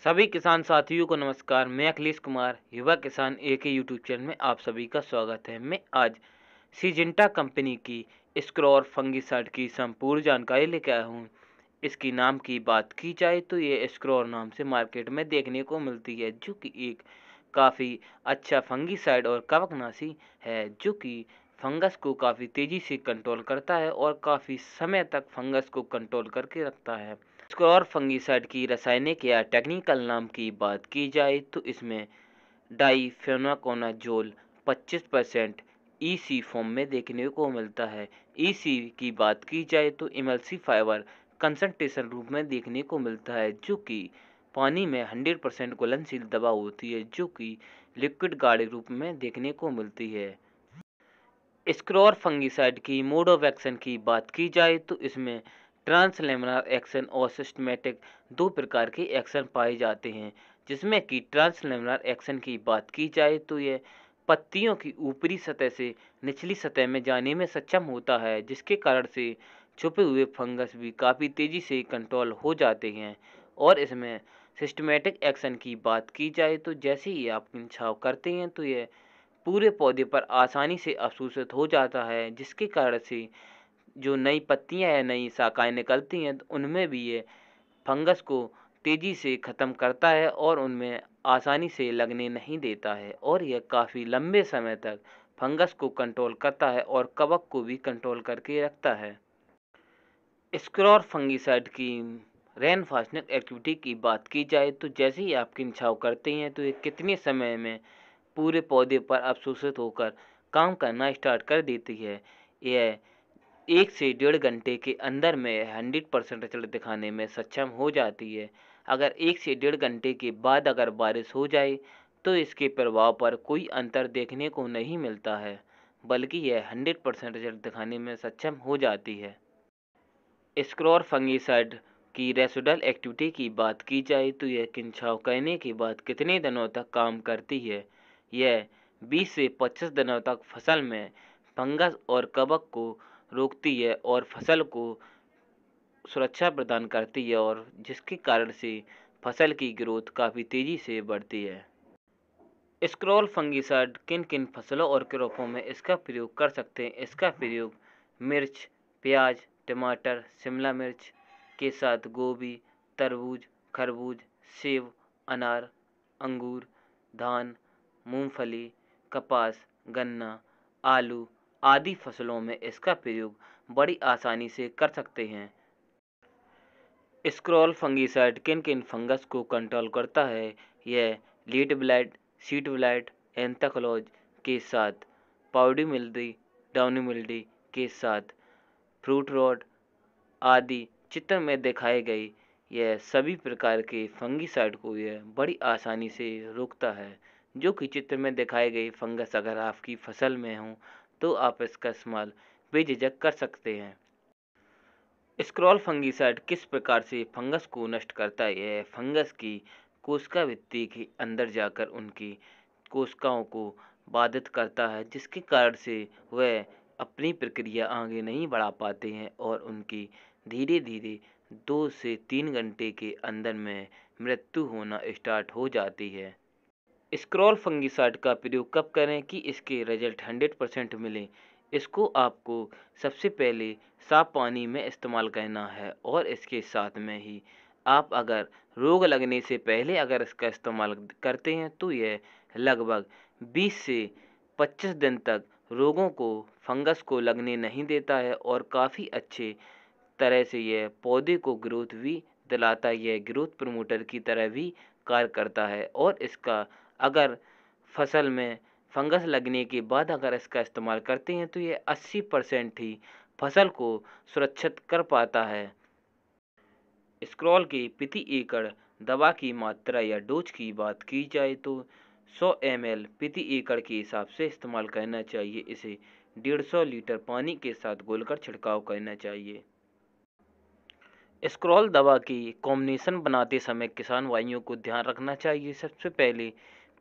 सभी किसान साथियों को नमस्कार। मैं अखिलेश कुमार, युवा किसान ए के यूट्यूब चैनल में आप सभी का स्वागत है। मैं आज सिजेंटा कंपनी की स्क्रॉर फंगिसाइड की संपूर्ण जानकारी लेकर आया हूँ। इसकी नाम की बात की जाए तो ये स्क्रॉर नाम से मार्केट में देखने को मिलती है, जो कि एक काफ़ी अच्छा फंगिसाइड और कवकनाशी है, जो कि फंगस को काफ़ी तेज़ी से कंट्रोल करता है और काफ़ी समय तक फंगस को कंट्रोल करके रखता है। स्क्रॉर फंगिसाइड की रासायनिक या टेक्निकल नाम की बात की जाए तो इसमें डाइफेनाकोनाजोल 25% ईसी फॉर्म में देखने को मिलता है। ईसी की बात की जाए तो इमल्सिफायर कंसंट्रेशन रूप में देखने को मिलता है, जो कि पानी में 100% घुलनशील दवा होती है, जो कि लिक्विड गाढ़े रूप में देखने को मिलती है। स्क्रॉर फंगिसाइड की मोड ऑफ एक्शन की बात की जाए तो इसमें ट्रांसलेमिनार एक्शन और सिस्टमैटिक दो प्रकार के एक्शन पाए जाते हैं, जिसमें कि ट्रांसलेमिनार एक्शन की बात की जाए तो यह पत्तियों की ऊपरी सतह से निचली सतह में जाने में सक्षम होता है, जिसके कारण से छुपे हुए फंगस भी काफ़ी तेज़ी से कंट्रोल हो जाते हैं। और इसमें सिस्टमैटिक एक्शन की बात की जाए तो जैसे ही आप छिड़काव करते हैं तो यह पूरे पौधे पर आसानी से अवशोषित हो जाता है, जिसके कारण से जो नई पत्तियां या नई शाखाएं निकलती हैं तो उनमें भी ये फंगस को तेज़ी से ख़त्म करता है और उनमें आसानी से लगने नहीं देता है, और यह काफ़ी लंबे समय तक फंगस को कंट्रोल करता है और कवक को भी कंट्रोल करके रखता है। स्क्रॉर फंगिसाइड की रेन फास्टनर एक्टिविटी की बात की जाए तो जैसे ही आप छिड़काव करते हैं तो ये कितने समय में पूरे पौधे पर अवशोषित होकर काम करना स्टार्ट कर देती है। यह 1 से 1.5 घंटे के अंदर में 100% रिजल्ट दिखाने में सक्षम हो जाती है। अगर 1 से 1.5 घंटे के बाद अगर बारिश हो जाए तो इसके प्रभाव पर कोई अंतर देखने को नहीं मिलता है, बल्कि यह 100% रिजल्ट दिखाने में सक्षम हो जाती है। स्क्रॉर फंगिसाइड की रेसिडुअल एक्टिविटी की बात की जाए तो यह छिड़काव करने के बाद कितने दिनों तक काम करती है। यह 20 से 25 दिनों तक फसल में फंगस और कवक को रोकती है और फसल को सुरक्षा प्रदान करती है, और जिसके कारण से फसल की ग्रोथ काफ़ी तेज़ी से बढ़ती है। स्क्रॉल फंगिसाइड किन किन फसलों और क्रॉपों में इसका प्रयोग कर सकते हैं। इसका प्रयोग मिर्च, प्याज, टमाटर, शिमला मिर्च के साथ गोभी, तरबूज, खरबूज, सेब, अनार, अंगूर, धान, मूंगफली, कपास, गन्ना, आलू आदि फसलों में इसका प्रयोग बड़ी आसानी से कर सकते हैं। स्क्रॉल फंगिसाइड किन किन फंगस को कंट्रोल करता है। यह lead blight, seed blight, anthracnose के साथ पाउडी मिल्डी, डाउनी मिल्डी के साथ फ्रूट रॉट आदि चित्र में दिखाए गए यह सभी प्रकार के फंगिसाइड को यह बड़ी आसानी से रोकता है। जो कि चित्र में दिखाए गए फंगस अगर आपकी फसल में हो तो आप इसका इस्तेमाल बेझिझक कर सकते हैं। स्क्रॉल फंगिसाइड किस प्रकार से फंगस को नष्ट करता है। यह फंगस की कोशिका भित्ति के अंदर जाकर उनकी कोशिकाओं को बाधित करता है, जिसके कारण से वह अपनी प्रक्रिया आगे नहीं बढ़ा पाते हैं और उनकी धीरे धीरे 2 से 3 घंटे के अंदर में मृत्यु होना स्टार्ट हो जाती है। स्क्रॉल फंगिसाइड का प्रयोग कब करें कि इसके रिजल्ट 100% मिले। इसको आपको सबसे पहले साफ पानी में इस्तेमाल करना है, और इसके साथ में ही आप अगर रोग लगने से पहले अगर इसका इस्तेमाल करते हैं तो यह लगभग 20 से 25 दिन तक रोगों को फंगस को लगने नहीं देता है, और काफ़ी अच्छे तरह से यह पौधे को ग्रोथ भी दिलाता है। यह ग्रोथ प्रमोटर की तरह भी कार्य करता है, और इसका अगर फसल में फंगस लगने के बाद अगर इसका इस्तेमाल करते हैं तो ये 80% ही फसल को सुरक्षित कर पाता है। स्क्रॉल की प्रति एकड़ दवा की मात्रा या डोज की बात की जाए तो 100 ml प्रति एकड़ के हिसाब से इस्तेमाल करना चाहिए। इसे 150 लीटर पानी के साथ घोलकर छिड़काव करना चाहिए। स्क्रॉल दवा की कॉम्बिनेशन बनाते समय किसान भाइयों को ध्यान रखना चाहिए। सबसे पहले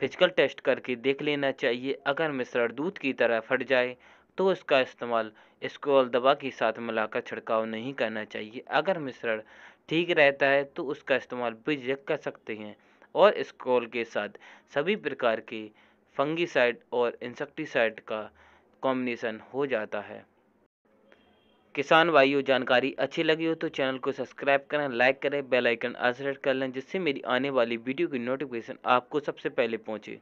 फिजिकल टेस्ट करके देख लेना चाहिए। अगर मिश्रण दूध की तरह फट जाए तो इसका इस्तेमाल स्क्रॉल दवा के साथ मिलाकर छिड़काव नहीं करना चाहिए। अगर मिश्रण ठीक रहता है तो उसका इस्तेमाल बेझिझक कर सकते हैं। और स्क्रॉल के साथ सभी प्रकार के फंगिसाइड और इंसेक्टिसाइड का कॉम्बिनेशन हो जाता है। किसान भाइयों, जानकारी अच्छी लगी हो तो चैनल को सब्सक्राइब करें, लाइक करें, बेल आइकन ऑल सेलेक्ट कर लें, जिससे मेरी आने वाली वीडियो की नोटिफिकेशन आपको सबसे पहले पहुंचे।